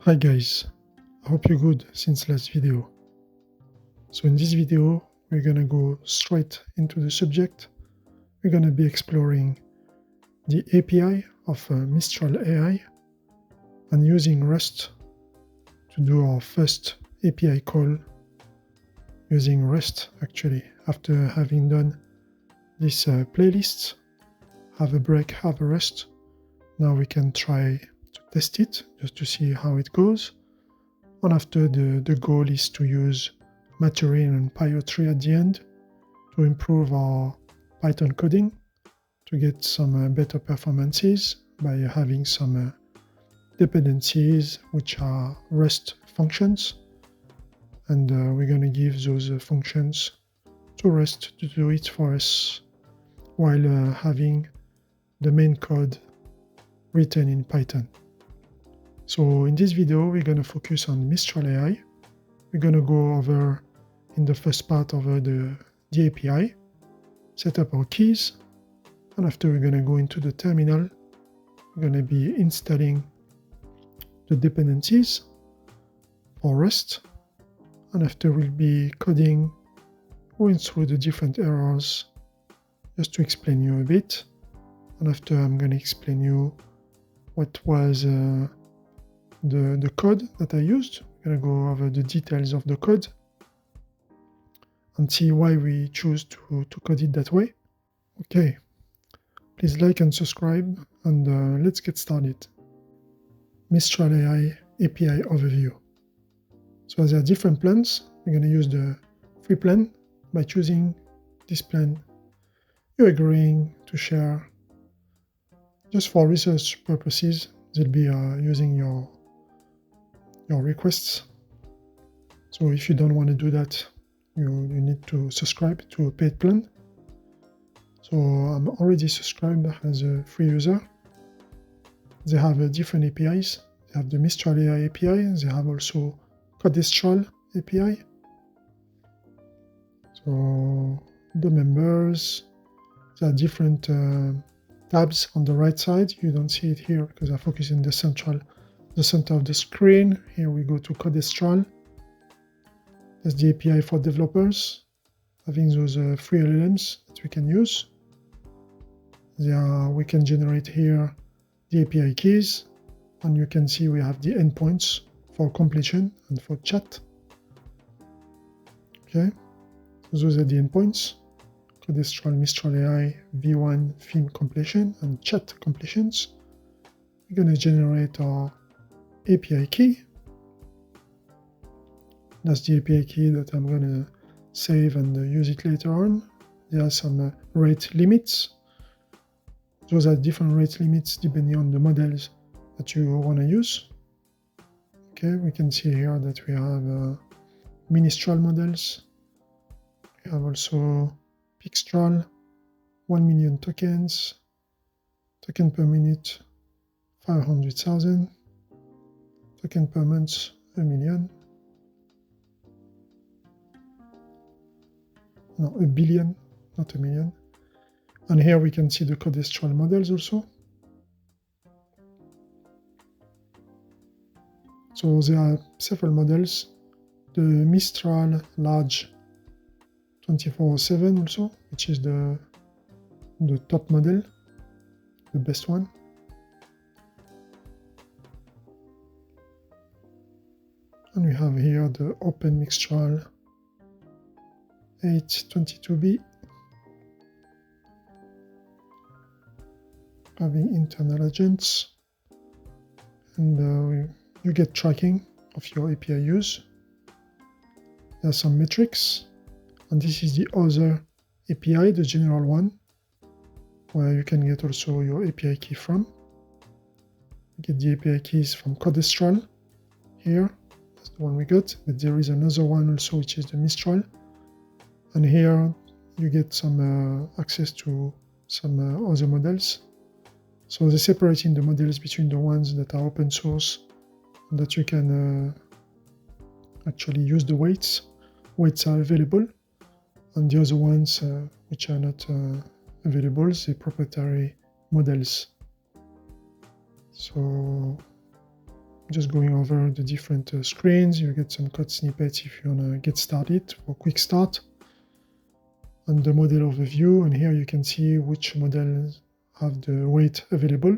Hi guys, I hope you're good since last video. So in this video, we're gonna go straight into the subject. We're gonna be exploring the API of MistralAI and using Rust to do our first API call using Rust actually. After having done this playlist, have a break, have a rest. Now we can try to test it just to see how it goes. And after the goal is to use Maturin and Pyo3 at the end to improve our Python coding, to get some better performances by having some dependencies which are Rust functions. And we're going to give those functions to Rust to do it for us while having the main code written in Python. So in this video, we're going to focus on MistralAI. We're going to go over in the first part over the API, set up our keys, and after we're going to go into the terminal, we're going to be installing the dependencies for Rust, and after we'll be coding, going through the different errors just to explain you a bit, and after I'm going to explain you what was the code that I used. I'm going to go over the details of the code and see why we choose to code it that way. Okay, please like and subscribe, and let's get started. MistralAI API overview. So there are different plans. We're going to use the free plan. By choosing this plan, you're agreeing to share just for research purposes. They'll be using your requests. So if you don't want to do that, you need to subscribe to a paid plan. So I'm already subscribed as a free user. They have different APIs. They have the MistralAI API. They have also Creditizens API. So the members, there are different tabs on the right side. You don't see it here because I focus in the center of the screen. Here we go to Creditizens. That's the API for developers, having those free LLMs that we can use. We can generate here the API keys, and you can see we have the endpoints for completion and for chat. Okay, so those are the endpoints. Creditizens, MistralAI, V1 theme completion, and chat completions. We're going to generate our API key. That's the API key that I'm going to save and use it later on. There are some rate limits. Those are different rate limits depending on the models that you want to use. Okay, we can see here that we have Mistral models. We have also Mistral, 1 million tokens, token per minute, 500,000, token per month, 1 million. No, 1 billion, not 1 million. And here we can see the Creditizens models also. So there are several models. The Mistral large 24/7 also, which is the top model, the best one. And we have here the Open Mistral 822B, having internal agents, and you get tracking of your API use. There are some metrics, and this is the other API, the general one, where you can get also your API key from. You get the API keys from Creditizens here. That's the one we got, but there is another one also, which is the Mistral. And here you get some access to some other models. So they're separating the models between the ones that are open source and that you can actually use the weights. Weights are available, and the other ones which are not available, the proprietary models. So just going over the different screens. You get some code snippets if you want to get started for quick start. And the model overview, and here you can see which models have the weight available,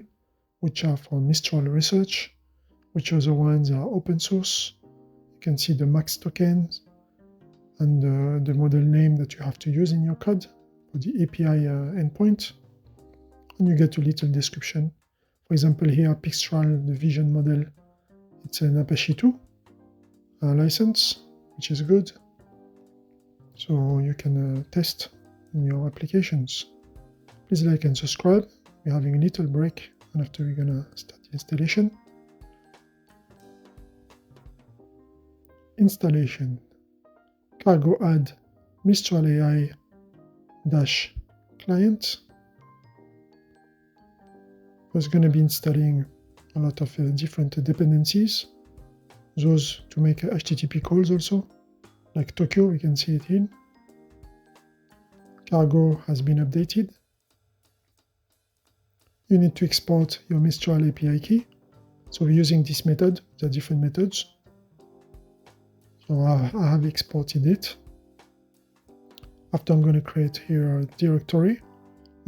which are for Mistral research, which other ones are open source. You can see the max tokens and the model name that you have to use in your code for the API endpoint. And you get a little description. For example, here, Mistral, the vision model, it's an Apache 2 license, which is good. So you can test in your applications. Please like and subscribe. We're having a little break, and after we're gonna start the installation. Installation. Cargo add MistralAI -client. Was going to be installing a lot of different dependencies. Those to make HTTP calls also, like Tokyo, we can see it here. Cargo has been updated. You need to export your Mistral API key. So we're using this method, the different methods. So I have exported it. After I'm going to create here a directory.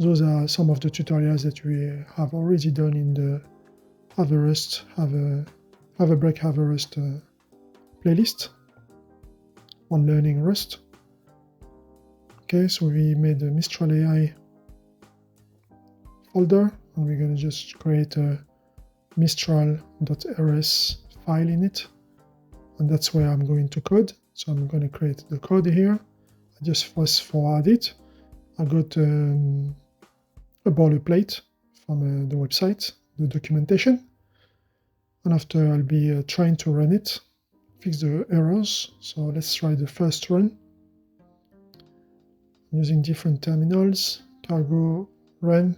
Those are some of the tutorials that we have already done in the Have a Rust, Have a Break, Have a Rust playlist on learning Rust. Okay, so we made a MistralAI folder, and we're going to just create a mistral.rs file in it, and that's where I'm going to code. So I'm going to create the code here. I just fast forward it. I got a boilerplate from the website, the documentation, and after I'll be trying to run it, fix the errors. So let's try the first run. I'm using different terminals, cargo run.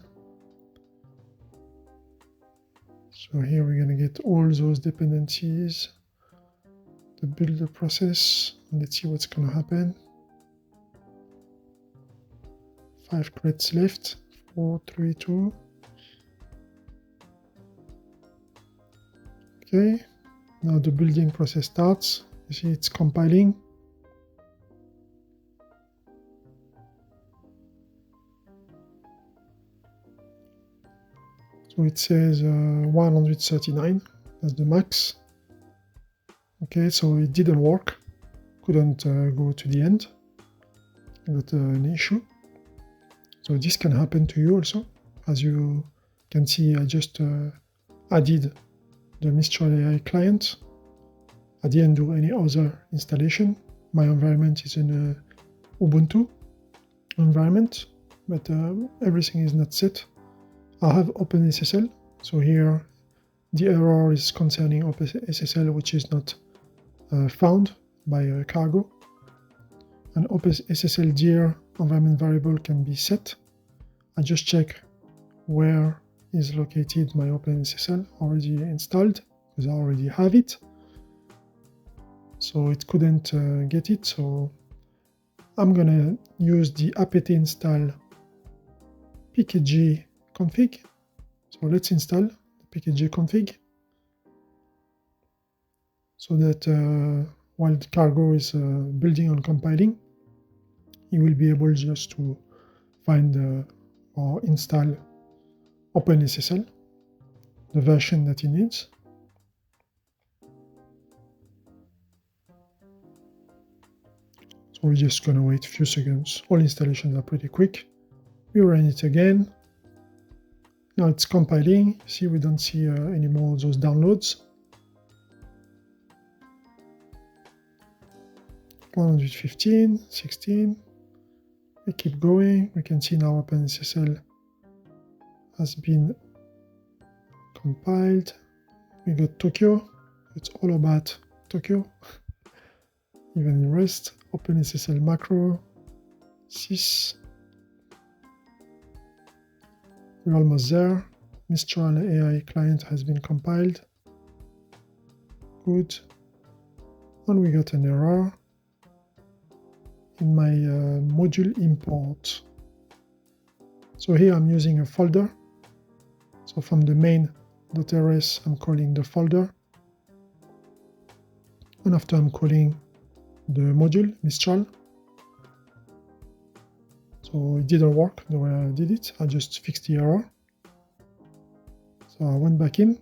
So here we're going to get all those dependencies, the build process, and let's see what's going to happen. 5 credits left, 4, 3, 2. Okay, now the building process starts. You see it's compiling. So it says 139, that's the max. Okay, so it didn't work. Couldn't go to the end. Got an issue. So this can happen to you also. As you can see, I just added the MistralAI client. I didn't do any other installation. My environment is in Ubuntu environment, but everything is not set. I have OpenSSL, so here the error is concerning OpenSSL, which is not found by Cargo. An OpenSSL dir environment variable can be set. I just check where is located my OpenSSL already installed, because I already have it. So it couldn't get it, so I'm gonna use the apt install pkg config. So let's install the pkg config so that while the cargo is building and compiling, you will be able just to find or install OpenSSL, the version that it needs. So we're just going to wait a few seconds. All installations are pretty quick. We run it again. Now it's compiling. See, we don't see any more of those downloads. 115, 16. We keep going. We can see now OpenSSL has been compiled. We got Tokyo. It's all about Tokyo. Even in Rust. OpenSSL macro. sys. We're almost there. MistralAI client has been compiled. Good. And we got an error in my module import. So here I'm using a folder. So from the main.rs, I'm calling the folder and after I'm calling the module Mistral. So it didn't work the way I did it. I just fixed the error. So I went back in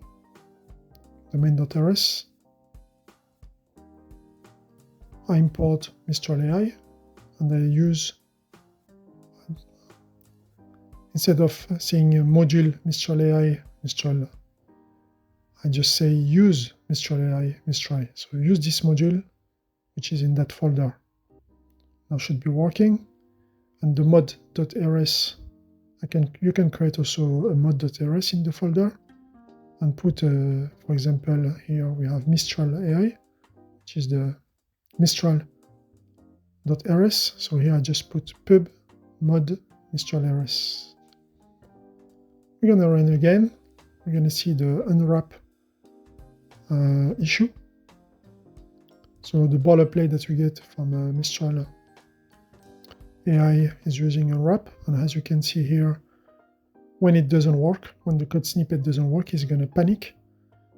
the main.rs. I import MistralAI and I use, instead of saying module MistralAI Mistral, I just say use MistralAI Mistral. So use this module, which is in that folder. Now should be working. And the mod.rs, you can create also a mod.rs in the folder and put, for example, here we have MistralAI, which is the Mistral.rs. So here I just put pub mod MistralRS. We're going to run again. We're going to see the Unwrap issue. So the boilerplate that we get from Mistral AI is using Unwrap, and as you can see here, when it doesn't work, when the code snippet doesn't work, it's going to panic.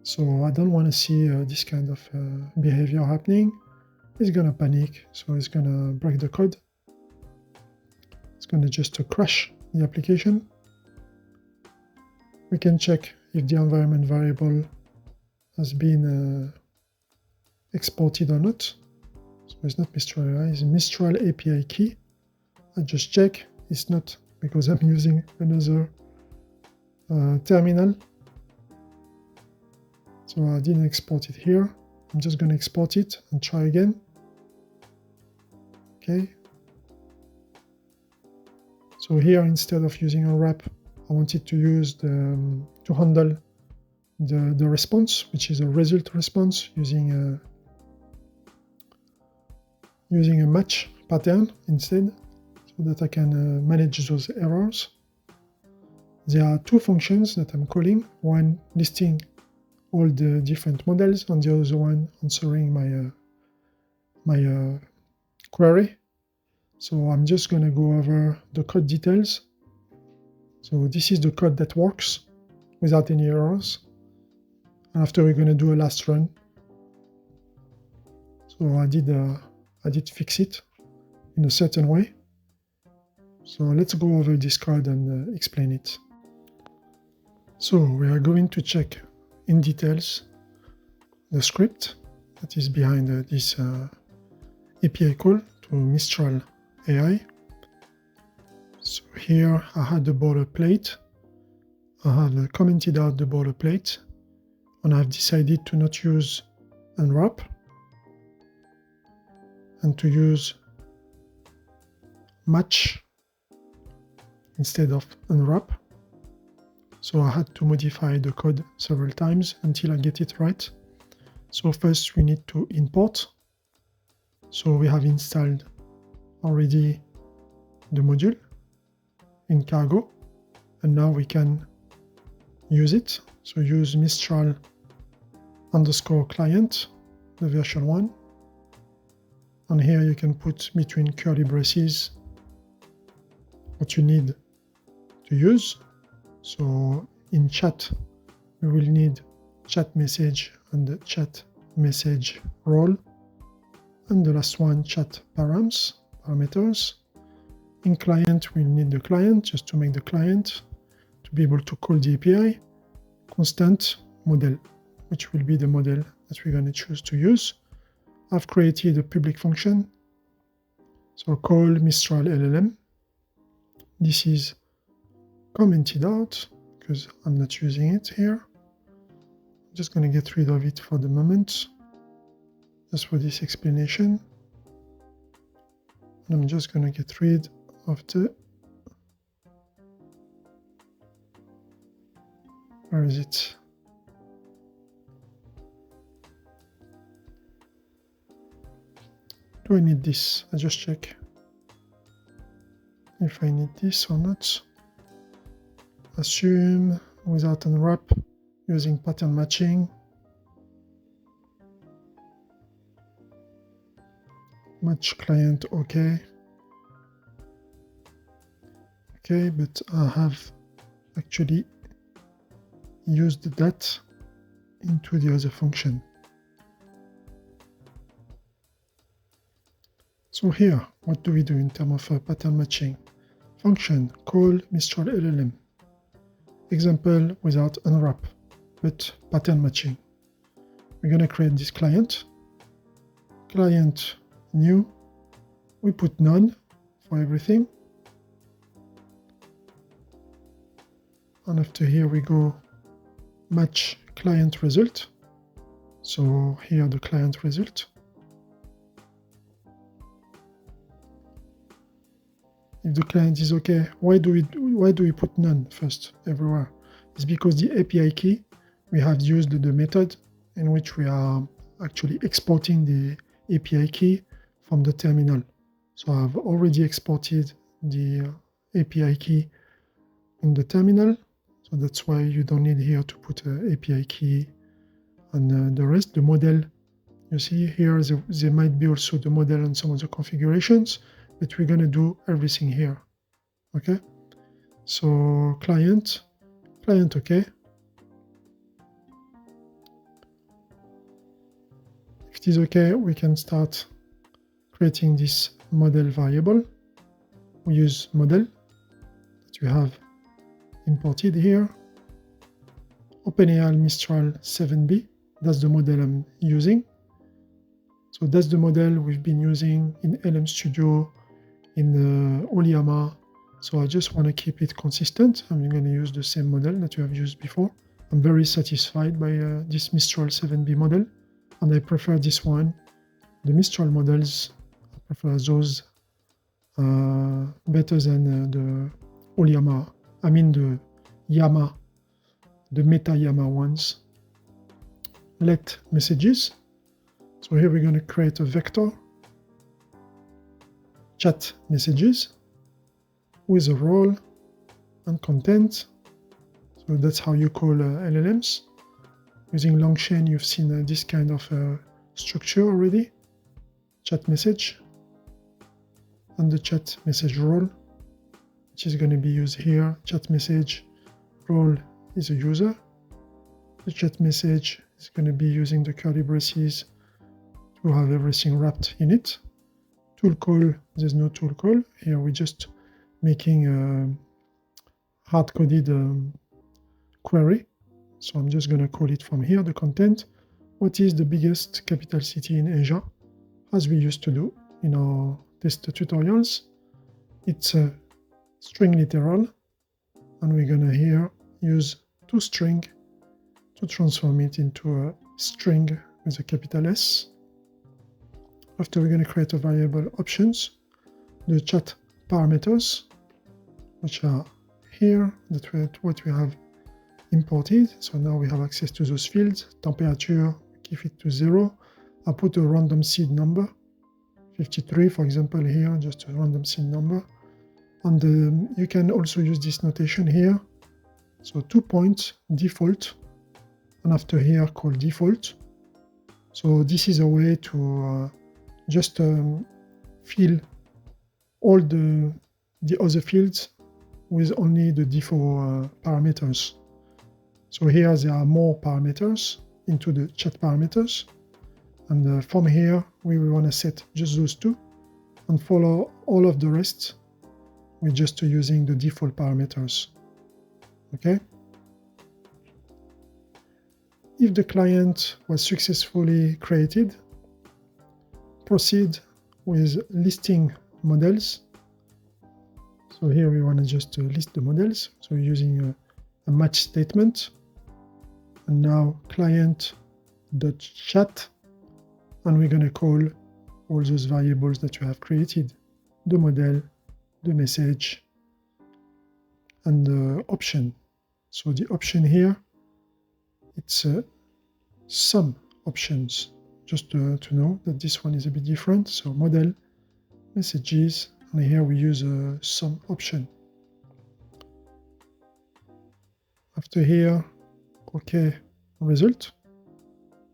So I don't want to see this kind of behavior happening. It's going to panic, so it's going to break the code. It's going to just crash the application. We can check if the environment variable has been exported or not. So it's not Mistral AI, it's Mistral API key. I just check, it's not, because I'm using another terminal. So I didn't export it here. I'm just going to export it and try again. Okay. So here, instead of using Unwrap, I wanted to use to handle the response, which is a result response using a match pattern instead, so that I can manage those errors. There are two functions that I'm calling, one listing all the different models and the other one answering my query. So I'm just going to go over the code details. So this is the code that works without any errors. And after we're going to do a last run. So I did fix it in a certain way. So let's go over this code and explain it. So we are going to check in details the script that is behind this API call to Mistral AI. So here I had the boilerplate. I have commented out the boilerplate, and I've decided to not use Unwrap and to use match instead of Unwrap. So I had to modify the code several times until I get it right. So first we need to import. So we have installed already the module in cargo, and now we can use it. So use Mistral _ client, the version 1. And here you can put between curly braces what you need to use. So in chat, we will need chat message and the chat message role. And the last one, chat parameters. In client, we'll need the client just to make the client to be able to call the API. Constant model, which will be the model that we're going to choose to use. I've created a public function. So call Mistral LLM. This is commented out because I'm not using it here. I'm just going to get rid of it for the moment, just for this explanation. And I'm just going to get rid of the, where is it? Do I need this? I just check if I need this or not. Assume without Unwrap using pattern matching. Match client, okay. Okay, but I have actually used that into the other function. So here, what do we do in terms of pattern matching? Function, call Mistral LLM. Example without Unwrap, but pattern matching. We're going to create this client. Client new. We put none for everything. And after here we go match client result. So here the client result. If the client is okay, why do we put none first everywhere? It's because the API key, we have used the method in which we are actually exporting the API key from the terminal. So I've already exported the API key in the terminal. So that's why you don't need here to put an API key. And the rest, the model, you see here, there might be also the model and some of the configurations, but we're going to do everything here. Okay, so client okay. If it is okay, we can start creating this model variable. We use model that we have imported here. OpenAI Mistral 7B, that's the model I'm using. So that's the model we've been using in LM Studio, in Oliyama. So I just want to keep it consistent. I'm going to use the same model that we have used before. I'm very satisfied by this Mistral 7B model, and I prefer this one. The Mistral models, I prefer those better than the Oliyama. I mean the Yama, the Meta Yama ones. Let messages. So here we're going to create a vector, chat messages, with a role and content. So that's how you call LLMs. Using Longchain, you've seen this kind of structure already. Chat message and the chat message role, which is going to be used here. Chat message role is a user. The chat message is going to be using the curly braces to have everything wrapped in it. Tool call, there's no tool call. Here we're just making a hard-coded query. So I'm just going to call it from here, the content. What is the biggest capital city in Asia? As we used to do in our test tutorials. It's a string literal, and we're going to here use toString to transform it into a string with a capital S. After, we're going to create a variable options, the chat parameters, which are here, what we have imported. So now we have access to those fields. Temperature, keep it to 0. I put a random seed number, 53 for example here, just a random seed number. And you can also use this notation here. So 2 points default, and after here call default. So this is a way to just fill all the other fields with only the default parameters. So here there are more parameters into the chat parameters, and from here we want to set just those two, and follow all of the rest. We're just using the default parameters. Okay. If the client was successfully created, proceed with listing models. So here we want to just list the models. So using a match statement. And now client.chat, and we're going to call all those variables that you have created, the model, the message, and the option. So the option here, it's some options, just to know that this one is a bit different. So model, messages, and here we use a some option. After here, OK result.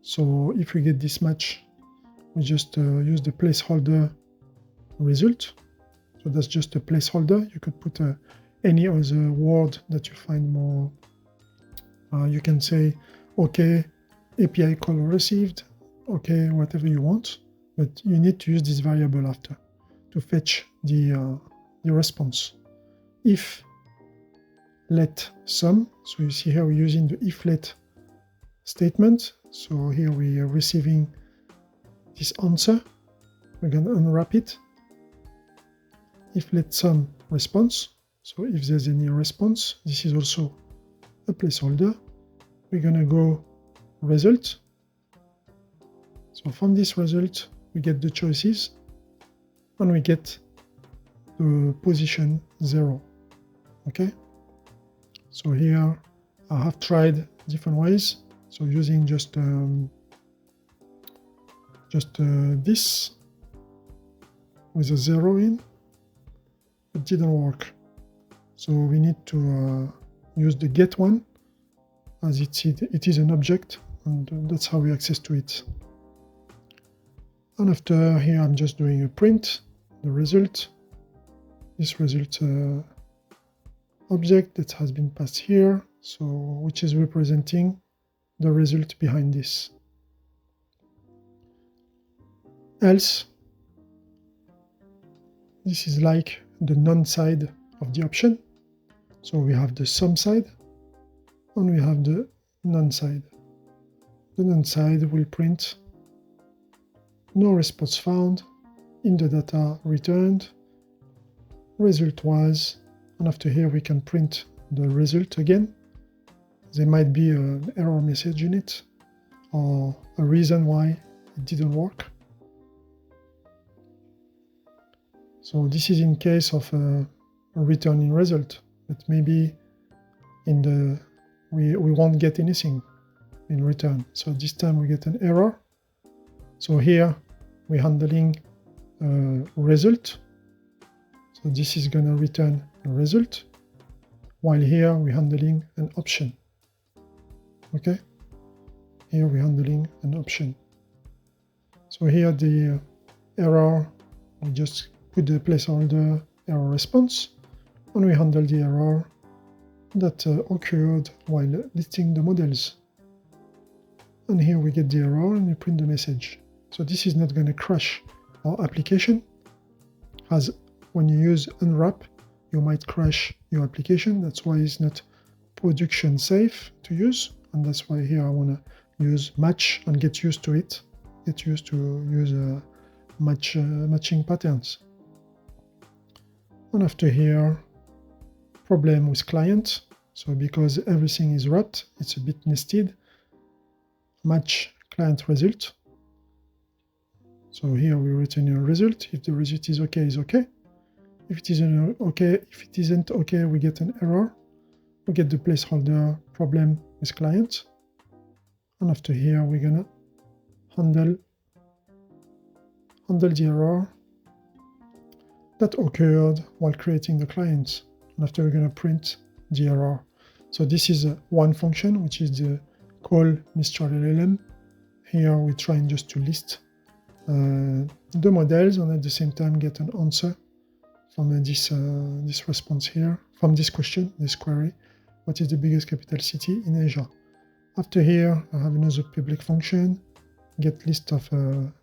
So if we get this match, we just use the placeholder result. So that's just a placeholder. You could put any other word that you find more. You can say, OK, API call received, OK, whatever you want, but you need to use this variable after. to fetch the response. If let sum, so you see here we're using the if let statement. So here we are receiving this answer. We're going to unwrap it. If let sum response, so if there's any response, this is also a placeholder. We're going to go result. So from this result, we get the choices and we get the position 0. Okay. So here I have tried different ways. So using just this with a 0 in, it didn't work. So we need to use the get one, as it is an object, and that's how we access to it. And after here, I'm just doing a print, the result, this result object that has been passed here, so which is representing the result behind this. Else, this is like the none side of the option. So we have the sum side and we have the none side. The none side will print no response found in the data returned, result was, and after here we can print the result again. There might be an error message in it or a reason why it didn't work. So this is in case of a returning result, but maybe in the we won't get anything in return. So this time we get an error. So here we're handling result. So this is going to return a result, while here we're handling an option. Okay, here we're handling an option. So here the error, we just put the placeholder error response, and we handle the error that occurred while listing the models. And here we get the error and we print the message. So this is not going to crash our application, as when you use Unwrap, you might crash your application. That's why it's not production safe to use. And that's why here I want to use match and get used to it. Get used to use matching patterns. And after here, problem with client. So because everything is wrapped, it's a bit nested. Match client result. So here we return a result. If the result is okay, is okay. If it isn't okay, we get an error. We get the placeholder problem with client. And after here, we're gonna handle the error that occurred while creating the client. And after we're gonna print the error. So this is one function, which is the call Mistral LLM. Here we're trying just to list the models and at the same time get an answer from this response here, from this question, this query. What is the biggest capital city in Asia? After here, I have another public function, get list of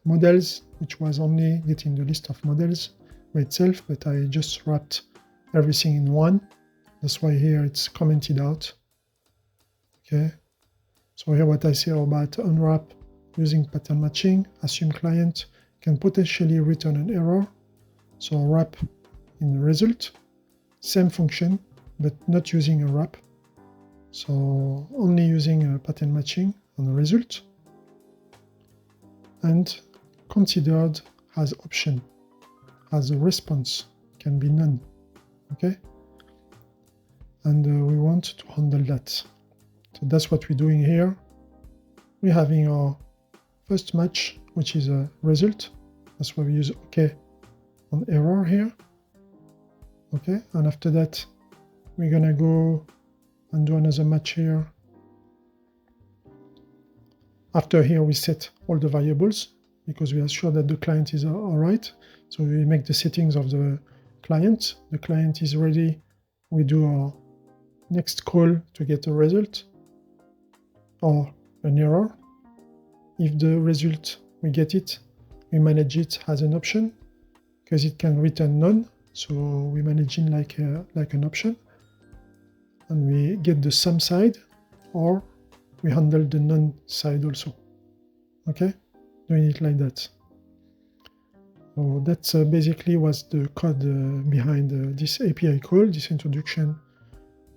models, which was only getting the list of models by itself, but I just wrapped everything in one. That's why here it's commented out. Okay. So here what I say about Unwrap using pattern matching, assume client can potentially return an error. So wrap in the result, same function, but not using a wrap. So only using a pattern matching on the result, and considered as option, as a response, can be none. Okay, and we want to handle that. So that's what we're doing here. We're having our first match, which is a result. That's why we use OK on error here. Okay, and after that, we're gonna go and do another match here. After here, we set all the variables because we are sure that the client is all right. So we make the settings of the client. The client is ready. We do our next call to get a result or an error. If the result, we get it, we manage it as an option. because it can return none. So we're managing like an option, and we get the some side, or we handle the none side also. Okay, doing it like that. So that's basically was the code behind this API call, this introduction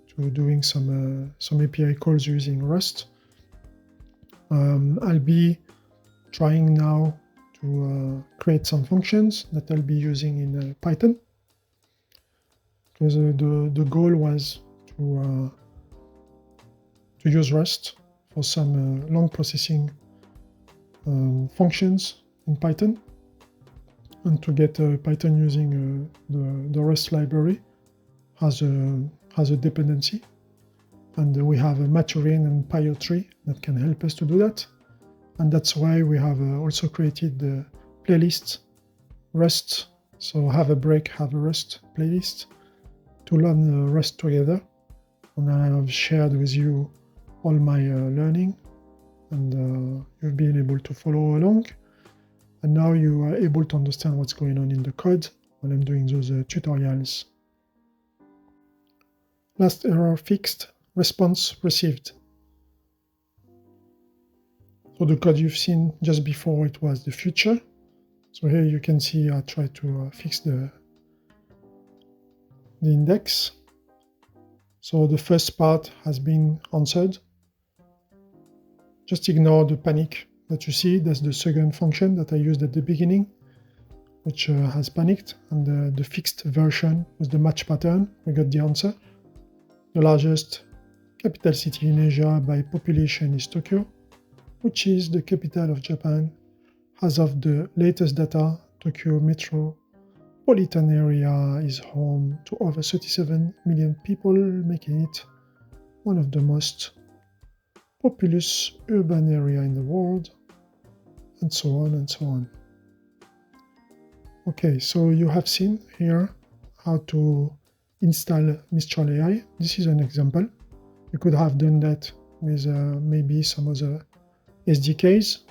to doing some API calls using Rust. I'll be trying now to create some functions that I'll be using in Python, because the goal was to use Rust for some long processing functions in Python, and to get Python using the Rust library has a dependency, and we have a maturing and Pio tree that can help us to do that. And that's why we have also created the playlist Rust. So have a break, have a Rust playlist to learn Rust together. And I have shared with you all my learning, and you've been able to follow along. And now you are able to understand what's going on in the code when I'm doing those tutorials. Last error fixed, response received. So the code you've seen just before, it was the future. So here you can see I try to fix the index. So the first part has been answered. Just ignore the panic that you see. That's the second function that I used at the beginning, which has panicked. And the fixed version was the match pattern. We got the answer. The largest capital city in Asia by population is Tokyo, which is the capital of Japan. As of the latest data, Tokyo metropolitan area is home to over 37 million people, making it one of the most populous urban area in the world, and so on and so on. Okay, so you have seen here how to install MistralAI. This is an example. You could have done that with maybe some other SDKs,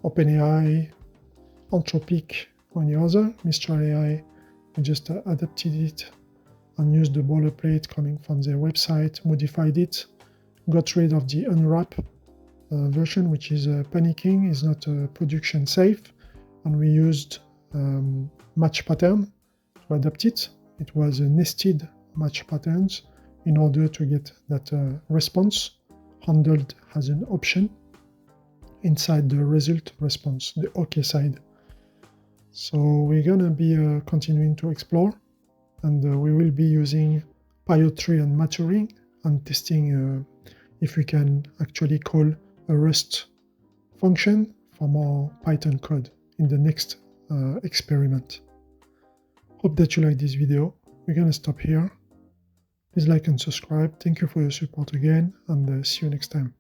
OpenAI, Anthropic, or any other. MistralAI, we just adapted it and used the boilerplate coming from their website, modified it, got rid of the Unwrap version, which is panicking, is not production safe, and we used match pattern to adapt it. It was a nested match patterns in order to get that response handled as an option inside the result response, the OK side. So we're gonna be continuing to explore, and we will be using Pio tree and maturing and testing if we can actually call a Rust function for more Python code in the next experiment. Hope that you like this video. We're gonna stop here. Please like and subscribe. Thank you for your support again, and see you next time.